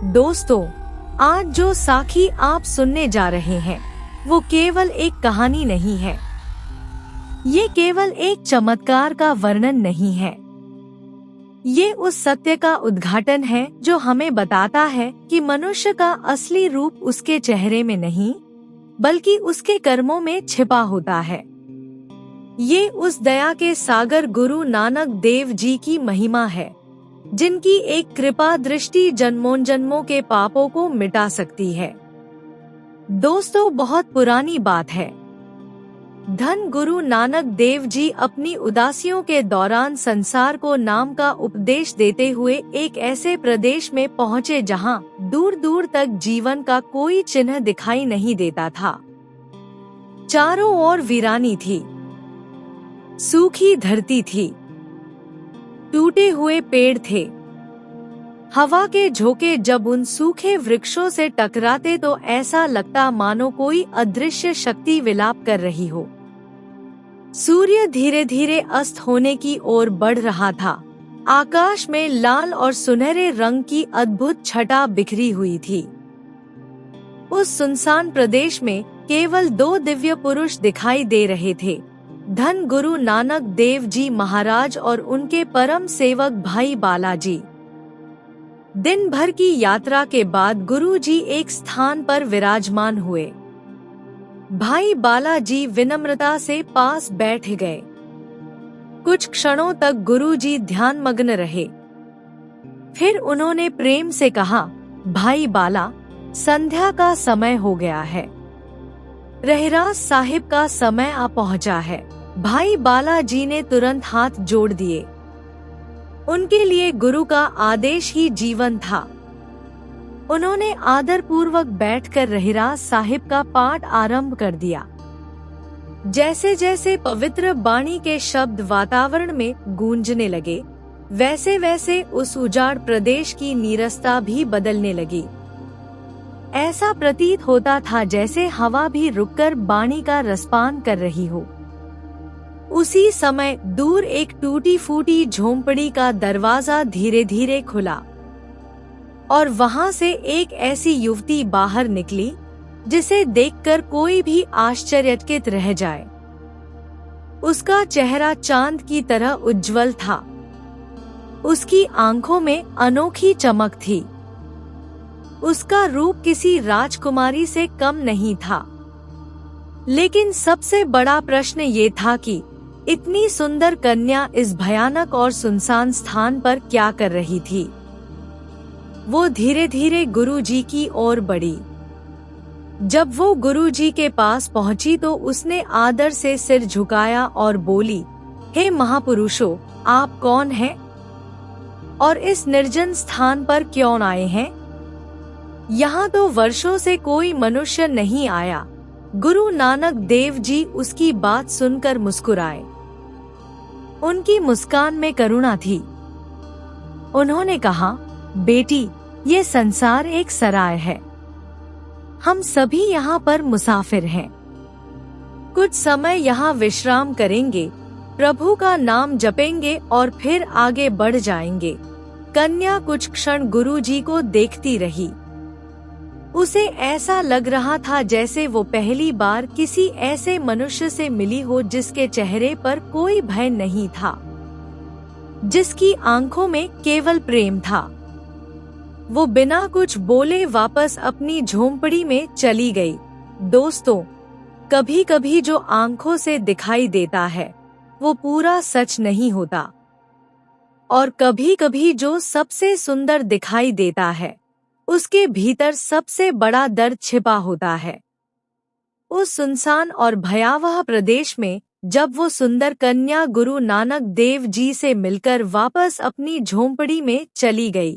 दोस्तों, आज जो साखी आप सुनने जा रहे हैं वो केवल एक कहानी नहीं है। ये केवल एक चमत्कार का वर्णन नहीं है। ये उस सत्य का उद्घाटन है जो हमें बताता है कि मनुष्य का असली रूप उसके चेहरे में नहीं बल्कि उसके कर्मों में छिपा होता है। ये उस दया के सागर गुरु नानक देव जी की महिमा है, जिनकी एक कृपा दृष्टि जन्मों जन्मों के पापों को मिटा सकती है। दोस्तों, बहुत पुरानी बात है। धन गुरु नानक देव जी अपनी उदासियों के दौरान संसार को नाम का उपदेश देते हुए एक ऐसे प्रदेश में पहुँचे जहाँ दूर दूर तक जीवन का कोई चिन्ह दिखाई नहीं देता था। चारों ओर वीरानी थी, सूखी धरती थी, टूटे हुए पेड़ थे। हवा के झोंके जब उन सूखे वृक्षों से टकराते तो ऐसा लगता मानो कोई अदृश्य शक्ति विलाप कर रही हो। सूर्य धीरे धीरे अस्त होने की ओर बढ़ रहा था। आकाश में लाल और सुनहरे रंग की अद्भुत छटा बिखरी हुई थी। उस सुनसान प्रदेश में केवल दो दिव्य पुरुष दिखाई दे रहे थे, धन गुरु नानक देव जी महाराज और उनके परम सेवक भाई बालाजी। दिन भर की यात्रा के बाद गुरु जी एक स्थान पर विराजमान हुए। भाई बालाजी विनम्रता से पास बैठ गए। कुछ क्षणों तक गुरु जी ध्यान मग्न रहे। फिर उन्होंने प्रेम से कहा, भाई बाला, संध्या का समय हो गया है। रहरास साहिब का समय आ पहुंचा है। भाई बालाजी ने तुरंत हाथ जोड़ दिए। उनके लिए गुरु का आदेश ही जीवन था। उन्होंने आदर पूर्वक बैठकर रहरास साहिब का पाठ आरंभ कर दिया। जैसे जैसे पवित्र बाणी के शब्द वातावरण में गूंजने लगे, वैसे वैसे उस उजाड़ प्रदेश की नीरसता भी बदलने लगी। ऐसा प्रतीत होता था जैसे हवा भी रुककर बाणी का रसपान कर रही हो। उसी समय दूर एक टूटी फूटी झोंपड़ी का दरवाजा धीरे धीरे खुला और वहां से एक ऐसी युवती बाहर निकली जिसे देखकर कोई भी आश्चर्यचकित रह जाए। उसका चेहरा चांद की तरह उज्जवल था। उसकी आंखों में अनोखी चमक थी। उसका रूप किसी राजकुमारी से कम नहीं था। लेकिन सबसे बड़ा प्रश्न ये था कि इतनी सुंदर कन्या इस भयानक और सुनसान स्थान पर क्या कर रही थी। वो धीरे धीरे गुरुजी की ओर बढ़ी। जब वो गुरुजी के पास पहुंची तो उसने आदर से सिर झुकाया और बोली, हे महापुरुषों, आप कौन हैं? और इस निर्जन स्थान पर क्यों आए हैं? यहाँ तो वर्षों से कोई मनुष्य नहीं आया। गुरु नानक देव जी उसकी बात सुनकर मुस्कुराए। उनकी मुस्कान में करुणा थी। उन्होंने कहा, बेटी, ये संसार एक सराय है। हम सभी यहाँ पर मुसाफिर हैं। कुछ समय यहाँ विश्राम करेंगे, प्रभु का नाम जपेंगे और फिर आगे बढ़ जाएंगे। कन्या कुछ क्षण गुरुजी को देखती रही। उसे ऐसा लग रहा था जैसे वो पहली बार किसी ऐसे मनुष्य से मिली हो जिसके चेहरे पर कोई भय नहीं था, जिसकी आंखों में केवल प्रेम था। वो बिना कुछ बोले वापस अपनी झोंपड़ी में चली गई। दोस्तों, कभी कभी जो आंखों से दिखाई देता है वो पूरा सच नहीं होता, और कभी कभी जो सबसे सुंदर दिखाई देता है उसके भीतर सबसे बड़ा दर्द छिपा होता है। उस सुनसान और भयावह प्रदेश में जब वो सुंदर कन्या गुरु नानक देव जी से मिलकर वापस अपनी झोंपड़ी में चली गई,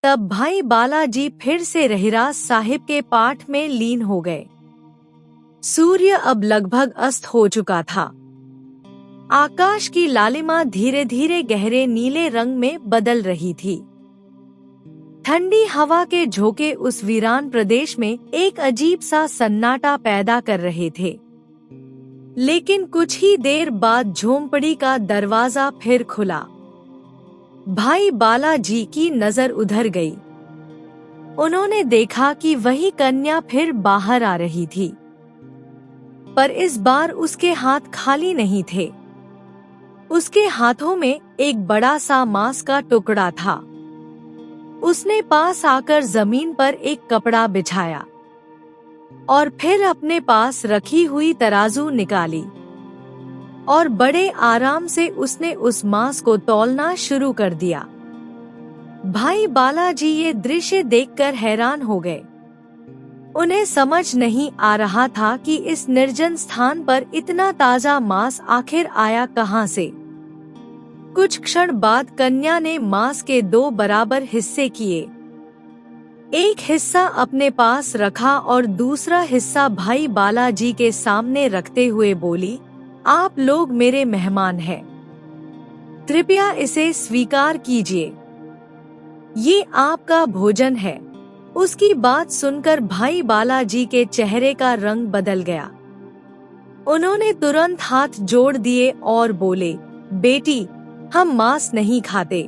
तब भाई बालाजी फिर से रहरास साहिब के पाठ में लीन हो गए। सूर्य अब लगभग अस्त हो चुका था। आकाश की लालिमा धीरे धीरे गहरे नीले रंग में बदल रही थी। ठंडी हवा के झोंके उस वीरान प्रदेश में एक अजीब सा सन्नाटा पैदा कर रहे थे। लेकिन कुछ ही देर बाद झोंपड़ी का दरवाजा फिर खुला। भाई बालाजी की नजर उधर गई। उन्होंने देखा कि वही कन्या फिर बाहर आ रही थी, पर इस बार उसके हाथ खाली नहीं थे। उसके हाथों में एक बड़ा सा मांस का टुकड़ा था। उसने पास आकर जमीन पर एक कपड़ा बिछाया और फिर अपने पास रखी हुई तराजू निकाली और बड़े आराम से उसने उस मांस को तौलना शुरू कर दिया। भाई बालाजी ये दृश्य देखकर हैरान हो गए। उन्हें समझ नहीं आ रहा था कि इस निर्जन स्थान पर इतना ताजा मांस आखिर आया कहां से। कुछ क्षण बाद कन्या ने मांस के 2 बराबर हिस्से किए। एक हिस्सा अपने पास रखा और दूसरा हिस्सा भाई बालाजी के सामने रखते हुए बोली, आप लोग मेरे मेहमान हैं, कृपया इसे स्वीकार कीजिए, ये आपका भोजन है। उसकी बात सुनकर भाई बालाजी के चेहरे का रंग बदल गया। उन्होंने तुरंत हाथ जोड़ दिए और बोले, बेटी, हम मांस नहीं खाते,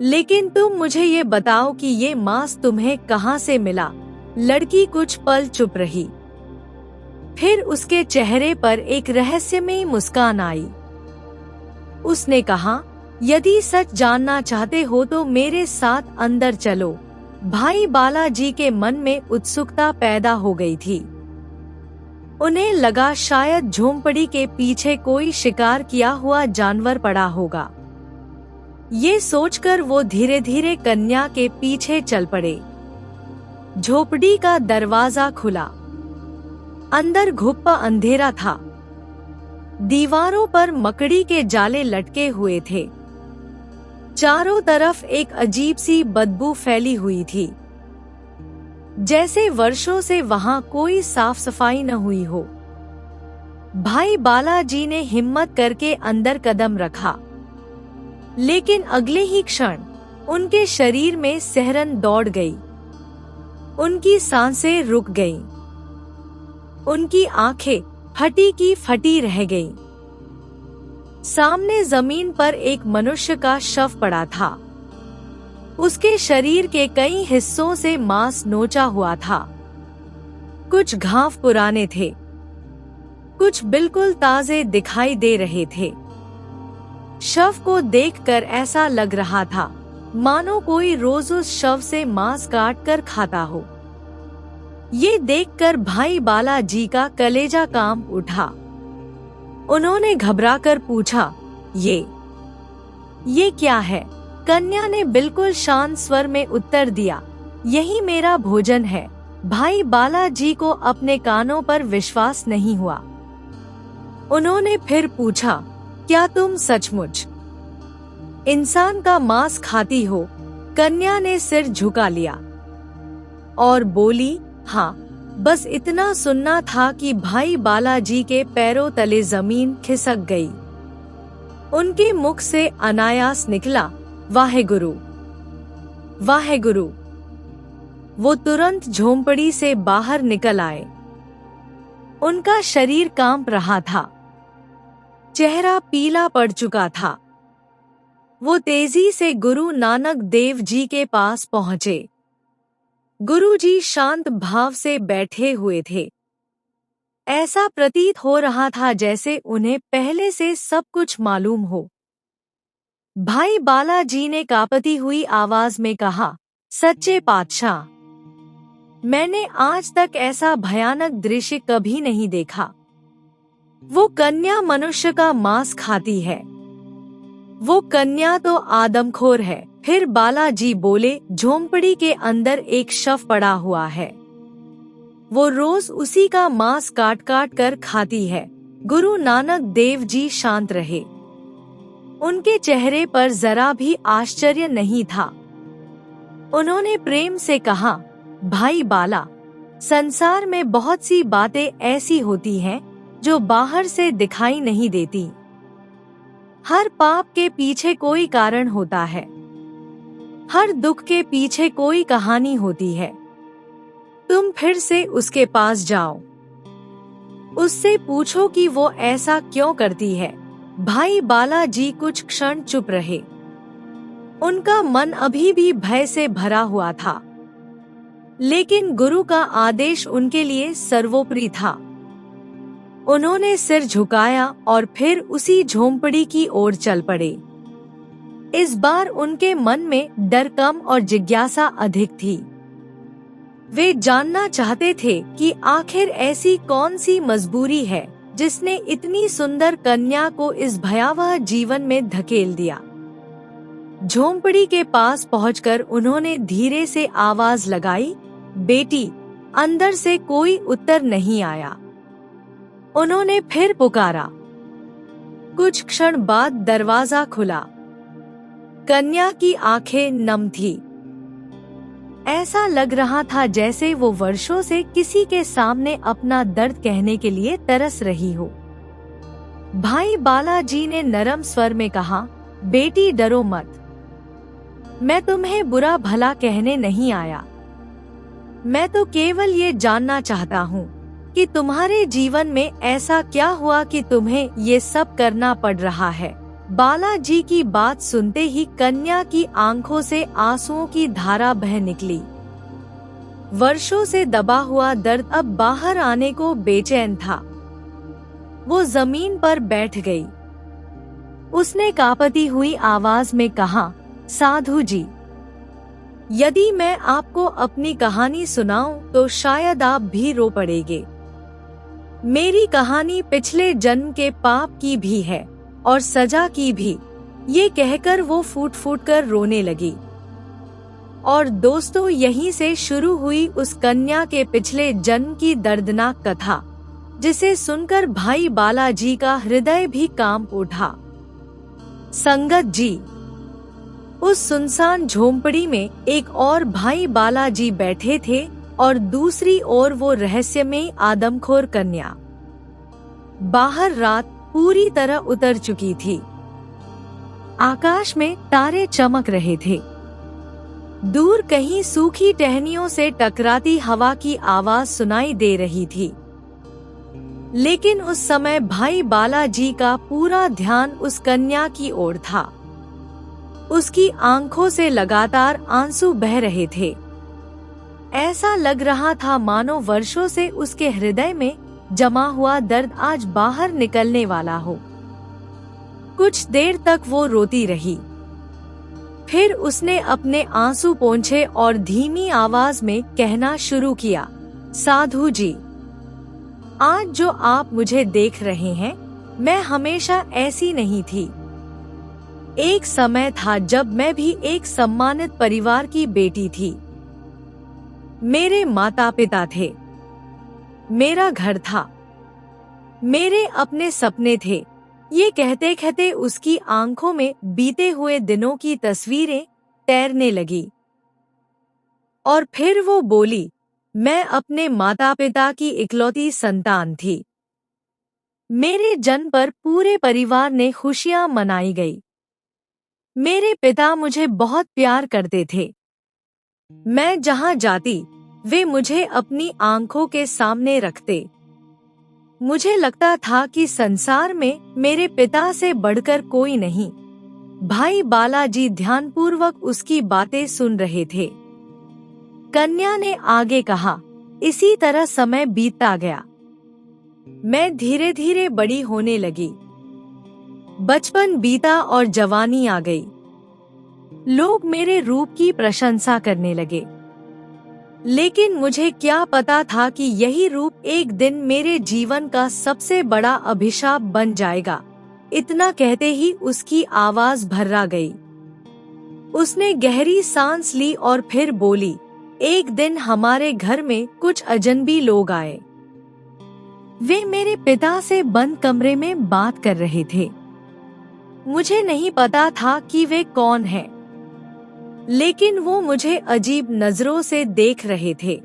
लेकिन तुम मुझे ये बताओ कि ये मांस तुम्हें कहां से मिला। लड़की कुछ पल चुप रही, फिर उसके चेहरे पर एक रहस्यमयी मुस्कान आई। उसने कहा, यदि सच जानना चाहते हो तो मेरे साथ अंदर चलो। भाई बालाजी के मन में उत्सुकता पैदा हो गई थी। उन्हें लगा शायद झोंपड़ी के पीछे कोई शिकार किया हुआ जानवर पड़ा होगा। ये सोचकर वो धीरे धीरे कन्या के पीछे चल पड़े। झोपड़ी का दरवाजा खुला। अंदर घुप्पा अंधेरा था। दीवारों पर मकड़ी के जाले लटके हुए थे। चारों तरफ एक अजीब सी बदबू फैली हुई थी, जैसे वर्षों से वहां कोई साफ सफाई न हुई हो। भाई बालाजी ने हिम्मत करके अंदर कदम रखा, लेकिन अगले ही क्षण उनके शरीर में सिहरन दौड़ गई। उनकी सांसें रुक गईं। उनकी आंखें फटी की फटी रह गईं। सामने जमीन पर एक मनुष्य का शव पड़ा था। उसके शरीर के कई हिस्सों से मांस नोचा हुआ था। कुछ घाव पुराने थे, कुछ बिल्कुल ताजे दिखाई दे रहे थे। शव को देखकर ऐसा लग रहा था मानो कोई रोज उस शव से मांस काट कर खाता हो। ये देखकर भाई बालाजी का कलेजा कांप उठा। उन्होंने घबराकर पूछा, ये क्या है? कन्या ने बिल्कुल शांत स्वर में उत्तर दिया, यही मेरा भोजन है। भाई बालाजी को अपने कानों पर विश्वास नहीं हुआ। उन्होंने फिर पूछा, क्या तुम सचमुच इंसान का मांस खाती हो? कन्या ने सिर झुका लिया और बोली, हाँ, बस इतना सुनना था कि भाई बालाजी के पैरों तले जमीन खिसक गई। उनके मुख से अनायास निकला, वाहेगुरु, वाहेगुरु। वो तुरंत झोंपड़ी से बाहर निकल आए। उनका शरीर कांप रहा था, चेहरा पीला पड़ चुका था। वो तेजी से गुरु नानक देव जी के पास पहुंचे। गुरुजी शांत भाव से बैठे हुए थे। ऐसा प्रतीत हो रहा था जैसे उन्हें पहले से सब कुछ मालूम हो। भाई बालाजी ने कांपती हुई आवाज में कहा, सच्चे पातशाह, मैंने आज तक ऐसा भयानक दृश्य कभी नहीं देखा। वो कन्या मनुष्य का मांस खाती है। वो कन्या तो आदमखोर है। फिर बालाजी बोले, झोंपड़ी के अंदर एक शव पड़ा हुआ है। वो रोज उसी का मांस काट काट कर खाती है। गुरु नानक देव जी शांत रहे। उनके चेहरे पर जरा भी आश्चर्य नहीं था। उन्होंने प्रेम से कहा, भाई बाला, संसार में बहुत सी बातें ऐसी होती हैं जो बाहर से दिखाई नहीं देती। हर पाप के पीछे कोई कारण होता है। हर दुख के पीछे कोई कहानी होती है। तुम फिर से उसके पास जाओ, उससे पूछो कि वो ऐसा क्यों करती है। भाई बालाजी कुछ क्षण चुप रहे। उनका मन अभी भी भय से भरा हुआ था। लेकिन गुरु का आदेश उनके लिए सर्वोपरि था। उन्होंने सिर झुकाया और फिर उसी झोंपड़ी की ओर चल पड़े। इस बार उनके मन में डर कम और जिज्ञासा अधिक थी। वे जानना चाहते थे कि आखिर ऐसी कौन सी मजबूरी है जिसने इतनी सुंदर कन्या को इस भयावह जीवन में धकेल दिया। झोंपड़ी के पास पहुंचकर उन्होंने धीरे से आवाज लगाई, बेटी। अंदर से कोई उत्तर नहीं आया। उन्होंने फिर पुकारा। कुछ क्षण बाद दरवाजा खुला। कन्या की आंखें नम थी। ऐसा लग रहा था जैसे वो वर्षों से किसी के सामने अपना दर्द कहने के लिए तरस रही हो। भाई बालाजी ने नरम स्वर में कहा, बेटी डरो मत। मैं तुम्हें बुरा भला कहने नहीं आया। मैं तो केवल ये जानना चाहता हूँ कि तुम्हारे जीवन में ऐसा क्या हुआ कि तुम्हें ये सब करना पड़ रहा है। बालाजी की बात सुनते ही कन्या की आंखों से आंसुओं की धारा बह निकली। वर्षों से दबा हुआ दर्द अब बाहर आने को बेचैन था। वो जमीन पर बैठ गई। उसने कांपती हुई आवाज में कहा, साधु जी, यदि मैं आपको अपनी कहानी सुनाऊं तो शायद आप भी रो पड़ेंगे। मेरी कहानी पिछले जन्म के पाप की भी है और सजा की भी। ये कहकर वो फूट फूट कर रोने लगी। और दोस्तों, यहीं से शुरू हुई उस कन्या के पिछले जन्म की दर्दनाक कथा, जिसे सुनकर भाई बालाजी का हृदय भी कांप उठा। संगत जी, उस सुनसान झोंपड़ी में एक और भाई बालाजी बैठे थे और दूसरी ओर वो रहस्यमयी आदमखोर कन्या। बाहर रात पूरी तरह उतर चुकी थी। आकाश में तारे चमक रहे थे। दूर कहीं सूखी टहनियों से टकराती हवा की आवाज सुनाई दे रही थी। लेकिन उस समय भाई बालाजी का पूरा ध्यान उस कन्या की ओर था। उसकी आंखों से लगातार आंसू बह रहे थे। ऐसा लग रहा था मानो वर्षों से उसके हृदय में जमा हुआ दर्द आज बाहर निकलने वाला हो। कुछ देर तक वो रोती रही। फिर उसने अपने आंसू पोंछे और धीमी आवाज में कहना शुरू किया, साधु जी, आज जो आप मुझे देख रहे हैं, मैं हमेशा ऐसी नहीं थी। एक समय था जब मैं भी एक सम्मानित परिवार की बेटी थी। मेरे माता पिता थे, मेरा घर था, मेरे अपने सपने थे। ये कहते कहते उसकी आंखों में बीते हुए दिनों की तस्वीरें तैरने लगी। और फिर वो बोली, मैं अपने माता पिता की इकलौती संतान थी। मेरे जन्म पर पूरे परिवार ने खुशियां मनाई गई। मेरे पिता मुझे बहुत प्यार करते थे। मैं जहां जाती, वे मुझे अपनी आंखों के सामने रखते। मुझे लगता था कि संसार में मेरे पिता से बढ़कर कोई नहीं। भाई बालाजी ध्यानपूर्वक उसकी बातें सुन रहे थे। कन्या ने आगे कहा, इसी तरह समय बीतता गया। मैं धीरे धीरे बड़ी होने लगी। बचपन बीता और जवानी आ गई। लोग मेरे रूप की प्रशंसा करने लगे। लेकिन मुझे क्या पता था कि यही रूप एक दिन मेरे जीवन का सबसे बड़ा अभिशाप बन जाएगा। इतना कहते ही उसकी आवाज भर्रा गई। उसने गहरी सांस ली और फिर बोली, एक दिन हमारे घर में कुछ अजनबी लोग आए। वे मेरे पिता से बंद कमरे में बात कर रहे थे। मुझे नहीं पता था कि वे कौन हैं, लेकिन वो मुझे अजीब नजरों से देख रहे थे।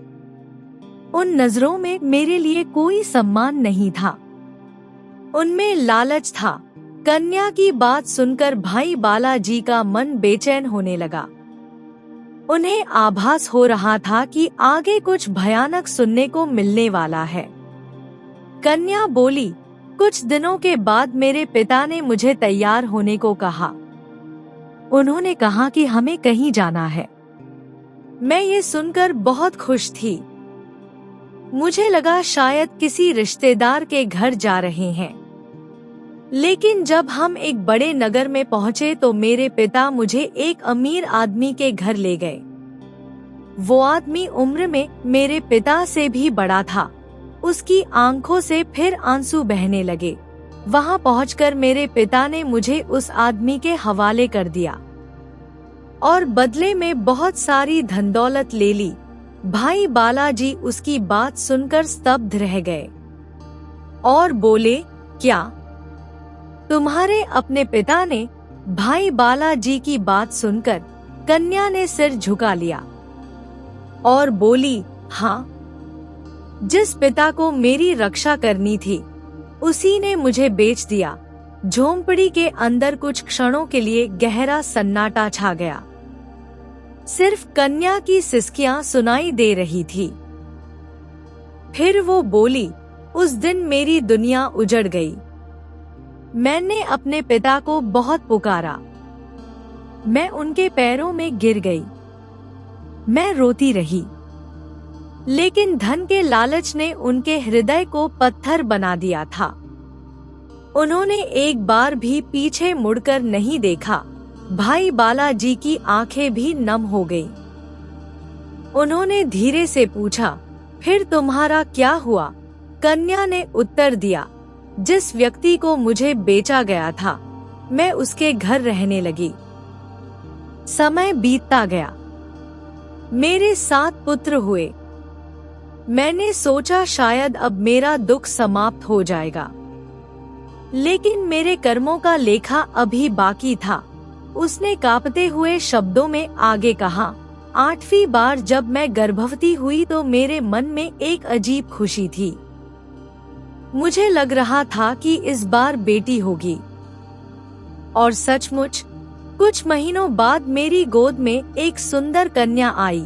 उन नजरों में मेरे लिए कोई सम्मान नहीं था, उनमें लालच था। कन्या की बात सुनकर भाई बालाजी का मन बेचैन होने लगा। उन्हें आभास हो रहा था कि आगे कुछ भयानक सुनने को मिलने वाला है। कन्या बोली, कुछ दिनों के बाद मेरे पिता ने मुझे तैयार होने को कहा। उन्होंने कहा कि हमें कहीं जाना है। मैं ये सुनकर बहुत खुश थी। मुझे लगा शायद किसी रिश्तेदार के घर जा रहे हैं। लेकिन जब हम एक बड़े नगर में पहुंचे तो मेरे पिता मुझे एक अमीर आदमी के घर ले गए। वो आदमी उम्र में मेरे पिता से भी बड़ा था। उसकी आंखों से फिर आंसू बहने लगे। वहां पहुंचकर मेरे पिता ने मुझे उस आदमी के हवाले कर दिया और बदले में बहुत सारी धन दौलत ले ली। भाई बालाजी उसकी बात सुनकर स्तब्ध रह गए और बोले, क्या तुम्हारे अपने पिता ने? भाई बालाजी की बात सुनकर कन्या ने सिर झुका लिया और बोली, हाँ, जिस पिता को मेरी रक्षा करनी थी उसी ने मुझे बेच दिया। झोंपड़ी के अंदर कुछ क्षणों के लिए गहरा सन्नाटा छा गया। सिर्फ कन्या की सिसकियां सुनाई दे रही थी। फिर वो बोली, उस दिन मेरी दुनिया उजड़ गई। मैंने अपने पिता को बहुत पुकारा। मैं उनके पैरों में गिर गई। मैं रोती रही, लेकिन धन के लालच ने उनके हृदय को पत्थर बना दिया था। उन्होंने एक बार भी पीछे मुड़कर नहीं देखा। भाई बालाजी की आंखें भी नम हो गईं। उन्होंने धीरे से पूछा, फिर तुम्हारा क्या हुआ? कन्या ने उत्तर दिया, जिस व्यक्ति को मुझे बेचा गया था मैं उसके घर रहने लगी। समय बीतता गया। मेरे 7 पुत्र हुए। मैंने सोचा शायद अब मेरा दुख समाप्त हो जाएगा, लेकिन मेरे कर्मों का लेखा अभी बाकी था। उसने कांपते हुए शब्दों में आगे कहा, 8वीं बार जब मैं गर्भवती हुई तो मेरे मन में एक अजीब खुशी थी। मुझे लग रहा था कि इस बार बेटी होगी। और सचमुच कुछ महीनों बाद मेरी गोद में एक सुंदर कन्या आई।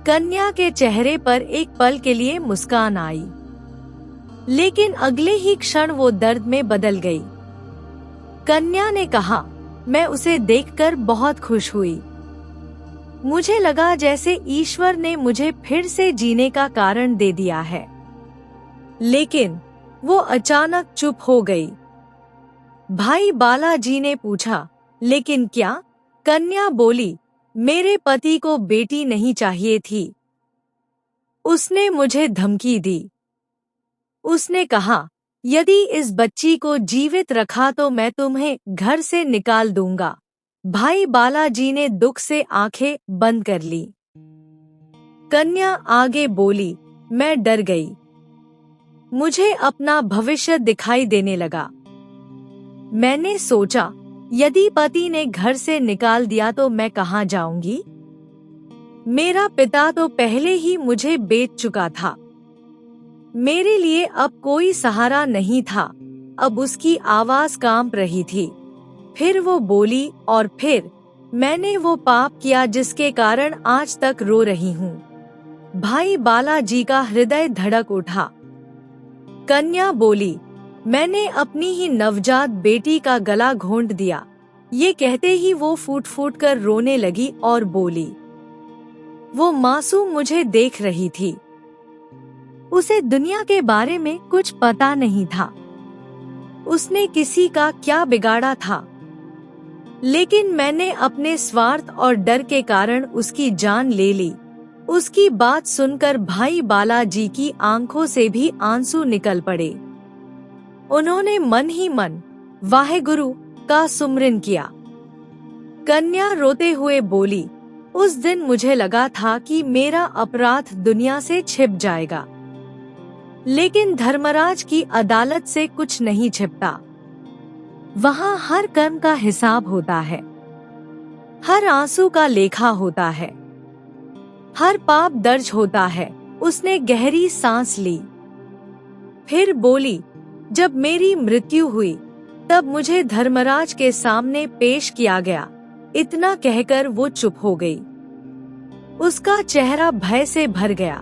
कन्या के चेहरे पर एक पल के लिए मुस्कान आई, लेकिन अगले ही क्षण वो दर्द में बदल गई। कन्या ने कहा, मैं उसे देखकर बहुत खुश हुई। मुझे लगा जैसे ईश्वर ने मुझे फिर से जीने का कारण दे दिया है। लेकिन वो अचानक चुप हो गई। भाई बालाजी ने पूछा, लेकिन क्या? कन्या बोली, मेरे पति को बेटी नहीं चाहिए थी। उसने मुझे धमकी दी। उसने कहा, यदि इस बच्ची को जीवित रखा तो मैं तुम्हें घर से निकाल दूंगा। भाई बालाजी ने दुख से आंखें बंद कर ली। कन्या आगे बोली, मैं डर गई। मुझे अपना भविष्य दिखाई देने लगा। मैंने सोचा, यदि पति ने घर से निकाल दिया तो मैं कहाँ जाऊंगी? मेरा पिता तो पहले ही मुझे बेच चुका था। मेरे लिए अब कोई सहारा नहीं था। अब उसकी आवाज कांप रही थी। फिर वो बोली, और फिर मैंने वो पाप किया जिसके कारण आज तक रो रही हूँ। भाई बालाजी का हृदय धड़क उठा। कन्या बोली, मैंने अपनी ही नवजात बेटी का गला घोंट दिया। ये कहते ही वो फूट फूट कर रोने लगी और बोली। वो मासूम मुझे देख रही थी। उसे दुनिया के बारे में कुछ पता नहीं था। उसने किसी का क्या बिगाड़ा था, लेकिन मैंने अपने स्वार्थ और डर के कारण उसकी जान ले ली। उसकी बात सुनकर भाई बालाजी की आंखों से भी आंसू निकल पड़े। उन्होंने मन ही मन वाहेगुरु का सुमरन किया। कन्या रोते हुए बोली, उस दिन मुझे लगा था कि मेरा अपराध दुनिया से छिप जाएगा, लेकिन धर्मराज की अदालत से कुछ नहीं छिपता। वहाँ हर कर्म का हिसाब होता है, हर आंसू का लेखा होता है, हर पाप दर्ज होता है। उसने गहरी सांस ली, फिर बोली, जब मेरी मृत्यु हुई तब मुझे धर्मराज के सामने पेश किया गया। इतना कहकर वो चुप हो गई। उसका चेहरा भय से भर गया।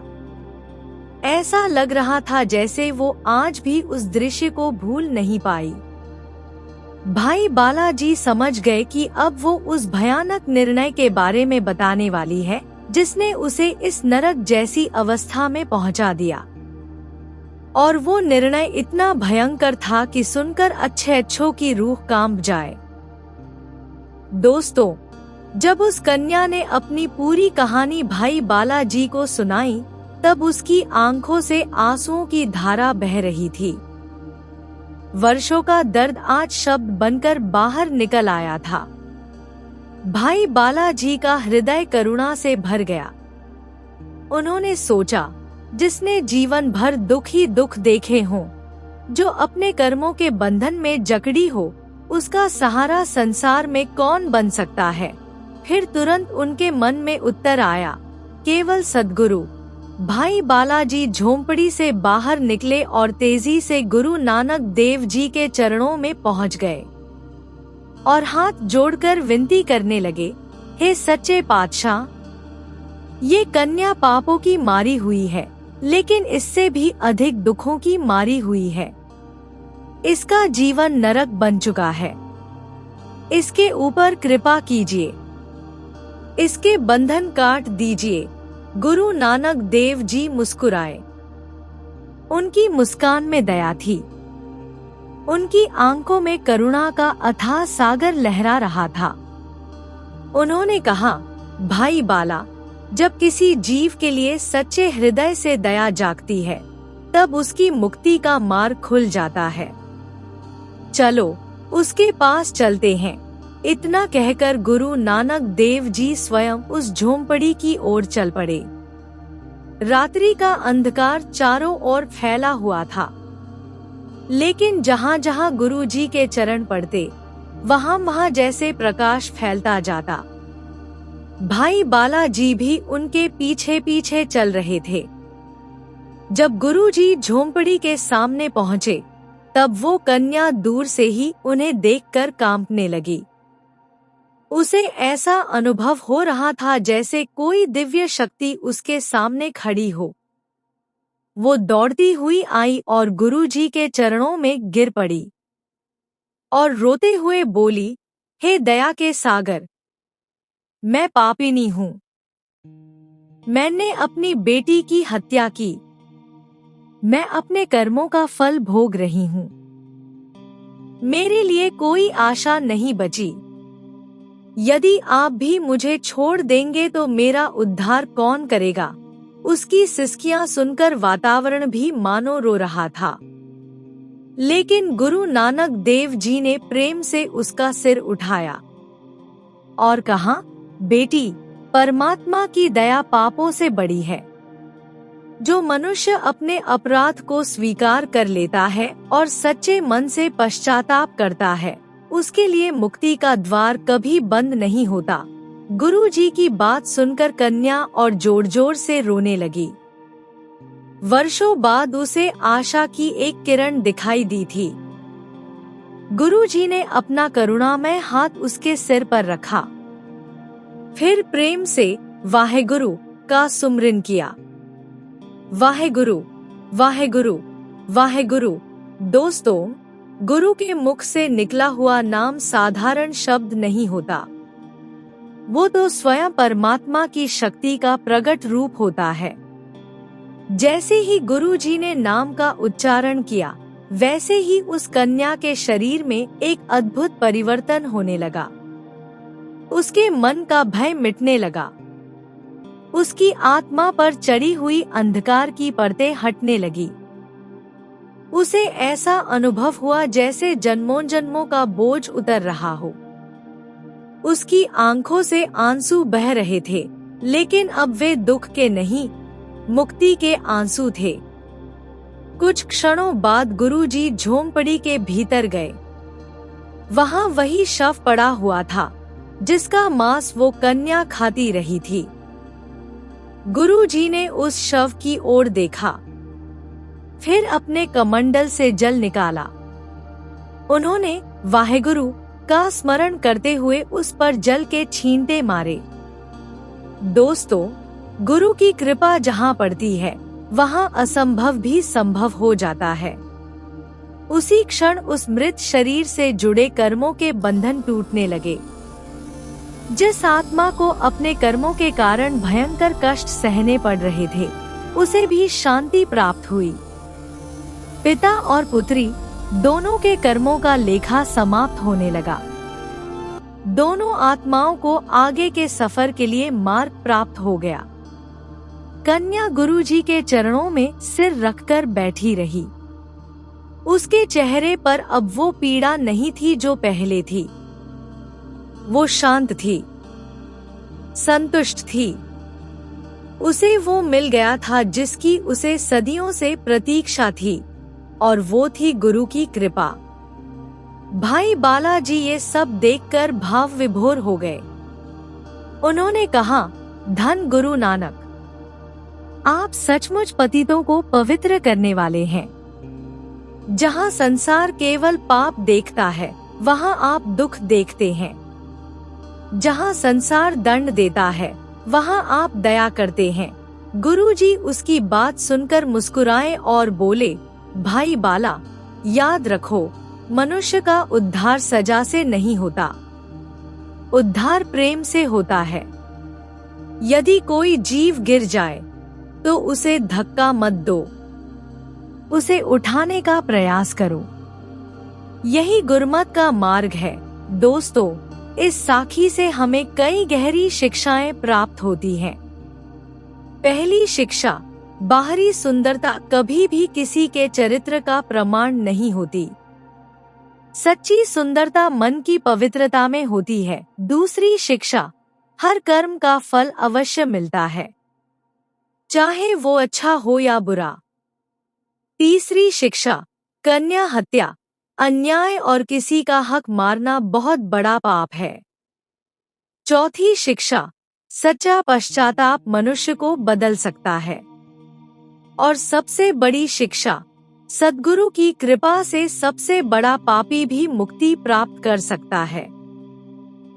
ऐसा लग रहा था जैसे वो आज भी उस दृश्य को भूल नहीं पाई। भाई बालाजी समझ गए कि अब वो उस भयानक निर्णय के बारे में बताने वाली है जिसने उसे इस नरक जैसी अवस्था में पहुंचा दिया। और वो निर्णय इतना भयंकर था कि सुनकर अच्छों की रूह कांप जाए। दोस्तों, जब उस कन्या ने अपनी पूरी कहानी भाई बालाजी को सुनाई, तब उसकी आंखों से आंसुओं की धारा बह रही थी। वर्षों का दर्द आज शब्द बनकर बाहर निकल आया था। भाई बालाजी का हृदय करुणा से भर गया। उन्होंने सोचा, जिसने जीवन भर दुख ही दुख देखे हों, जो अपने कर्मों के बंधन में जकड़ी हो, उसका सहारा संसार में कौन बन सकता है। फिर तुरंत उनके मन में उत्तर आया, केवल सद्गुरु। भाई बालाजी झोंपड़ी से बाहर निकले और तेजी से गुरु नानक देव जी के चरणों में पहुंच गए और हाथ जोड़कर विनती करने लगे, हे सच्चे पातशाह, ये कन्या पापों की मारी हुई है, लेकिन इससे भी अधिक दुखों की मारी हुई है। इसका जीवन नरक बन चुका है। इसके ऊपर कृपा कीजिए, इसके बंधन काट दीजिए। गुरु नानक देव जी मुस्कुराए। उनकी मुस्कान में दया थी। उनकी आंखों में करुणा का अथाह सागर लहरा रहा था। उन्होंने कहा, भाई बाला, जब किसी जीव के लिए सच्चे हृदय से दया जागती है, तब उसकी मुक्ति का मार्ग खुल जाता है। चलो, उसके पास चलते हैं। इतना कहकर गुरु नानक देव जी स्वयं उस झोंपड़ी की ओर चल पड़े। रात्रि का अंधकार चारों ओर फैला हुआ था, लेकिन जहाँ जहाँ गुरु जी के चरण पड़ते, वहाँ वहाँ जैसे प्रकाश फैलता जाता। भाई बालाजी भी उनके पीछे पीछे चल रहे थे। जब गुरु जी झोंपड़ी के सामने पहुँचे, तब वो कन्या दूर से ही उन्हें देखकर कांपने लगी। उसे ऐसा अनुभव हो रहा था जैसे कोई दिव्य शक्ति उसके सामने खड़ी हो। वो दौड़ती हुई आई और गुरुजी के चरणों में गिर पड़ी और रोते हुए बोली, हे दया के सागर, मैं पापिनी हूँ। मैंने अपनी बेटी की हत्या की। मैं अपने कर्मों का फल भोग रही हूँ। मेरे लिए कोई आशा नहीं बची। यदि आप भी मुझे छोड़ देंगे तो मेरा उद्धार कौन करेगा। उसकी सिसकियां सुनकर वातावरण भी मानो रो रहा था। लेकिन गुरु नानक देव जी ने प्रेम से उसका सिर उठाया और कहा, बेटी, परमात्मा की दया पापों से बड़ी है। जो मनुष्य अपने अपराध को स्वीकार कर लेता है और सच्चे मन से पश्चाताप करता है, उसके लिए मुक्ति का द्वार कभी बंद नहीं होता। गुरु जी की बात सुनकर कन्या और जोर जोर से रोने लगी। वर्षों बाद उसे आशा की एक किरण दिखाई दी थी। गुरु जी ने अपना करुणामय हाथ उसके सिर पर रखा। फिर प्रेम से वाहेगुरु का सुमरन किया। वाहेगुरु, वाहेगुरु, वाहेगुरु। दोस्तों, गुरु के मुख से निकला हुआ नाम साधारण शब्द नहीं होता। वो तो स्वयं परमात्मा की शक्ति का प्रकट रूप होता है। जैसे ही गुरु जी ने नाम का उच्चारण किया, वैसे ही उस कन्या के शरीर में एक अद्भुत परिवर्तन होने लगा। उसके मन का भय मिटने लगा। उसकी आत्मा पर चढ़ी हुई अंधकार की परतें हटने लगी। उसे ऐसा अनुभव हुआ जैसे जन्मों जन्मों का बोझ उतर रहा हो। उसकी आंखों से आंसू बह रहे थे, लेकिन अब वे दुख के नहीं, मुक्ति के आंसू थे। कुछ क्षणों बाद गुरुजी झोंपड़ी के भीतर गए। वहाँ वही शव पड़ा हुआ था, जिसका मांस वो कन्या खाती रही थी। गुरुजी ने उस शव की ओर देखा, फिर अपने कमंडल से जल निकाला। उन्होंने वाहेगुरु का स्मरण करते हुए उस पर जल के छींटे मारे। दोस्तों, गुरु की कृपा जहाँ पड़ती है, वहाँ असंभव भी संभव हो जाता है। उसी क्षण उस मृत शरीर से जुड़े कर्मों के बंधन टूटने लगे। जिस आत्मा को अपने कर्मों के कारण भयंकर कष्ट सहने पड़ रहे थे, उसे भी शांति प्राप्त हुई। पिता और पुत्री दोनों के कर्मों का लेखा समाप्त होने लगा। दोनों आत्माओं को आगे के सफर के लिए मार्ग प्राप्त हो गया। कन्या गुरुजी के चरणों में सिर रखकर बैठी रही। उसके चेहरे पर अब वो पीड़ा नहीं थी जो पहले थी। वो शांत थी, संतुष्ट थी। उसे वो मिल गया था जिसकी उसे सदियों से प्रतीक्षा थी, और वो थी गुरु की कृपा। भाई बालाजी ये सब देखकर भाव विभोर हो गए। उन्होंने कहा, धन गुरु नानक, आप सचमुच पतितों को पवित्र करने वाले हैं। जहाँ संसार केवल पाप देखता है, वहाँ आप दुख देखते हैं। जहाँ संसार दंड देता है, वहाँ आप दया करते हैं। गुरुजी उसकी बात सुनकर मुस्कुराए और बोले, भाई बाला, याद रखो, मनुष्य का उद्धार सजा से नहीं होता, उद्धार प्रेम से होता है। यदि कोई जीव गिर जाए तो उसे धक्का मत दो, उसे उठाने का प्रयास करो। यही गुरमत का मार्ग है। दोस्तों, इस साखी से हमें कई गहरी शिक्षाएं प्राप्त होती हैं। पहली शिक्षा, बाहरी सुंदरता कभी भी किसी के चरित्र का प्रमाण नहीं होती। सच्ची सुंदरता मन की पवित्रता में होती है। दूसरी शिक्षा, हर कर्म का फल अवश्य मिलता है, चाहे वो अच्छा हो या बुरा। तीसरी शिक्षा, कन्या हत्या, अन्याय और किसी का हक मारना बहुत बड़ा पाप है। चौथी शिक्षा, सच्चा पश्चाताप मनुष्य को बदल सकता है। और सबसे बड़ी शिक्षा, सद्गुरु की कृपा से सबसे बड़ा पापी भी मुक्ति प्राप्त कर सकता है।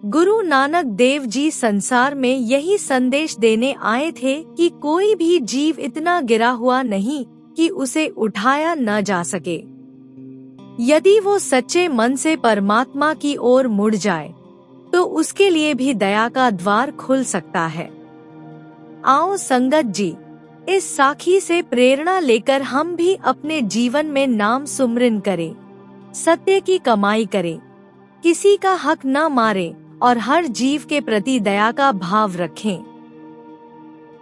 गुरु नानक देव जी संसार में यही संदेश देने आए थे कि कोई भी जीव इतना गिरा हुआ नहीं कि उसे उठाया न जा सके। यदि वो सच्चे मन से परमात्मा की ओर मुड़ जाए, तो उसके लिए भी दया का द्वार खुल सकता है। आओ संगत जी, इस साखी से प्रेरणा लेकर हम भी अपने जीवन में नाम सुमरन करें, सत्य की कमाई करें, किसी का हक न मारें और हर जीव के प्रति दया का भाव रखें।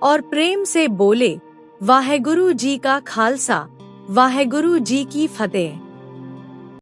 और प्रेम से बोले, वाहेगुरु जी का खालसा, वाहेगुरु जी की फतेह।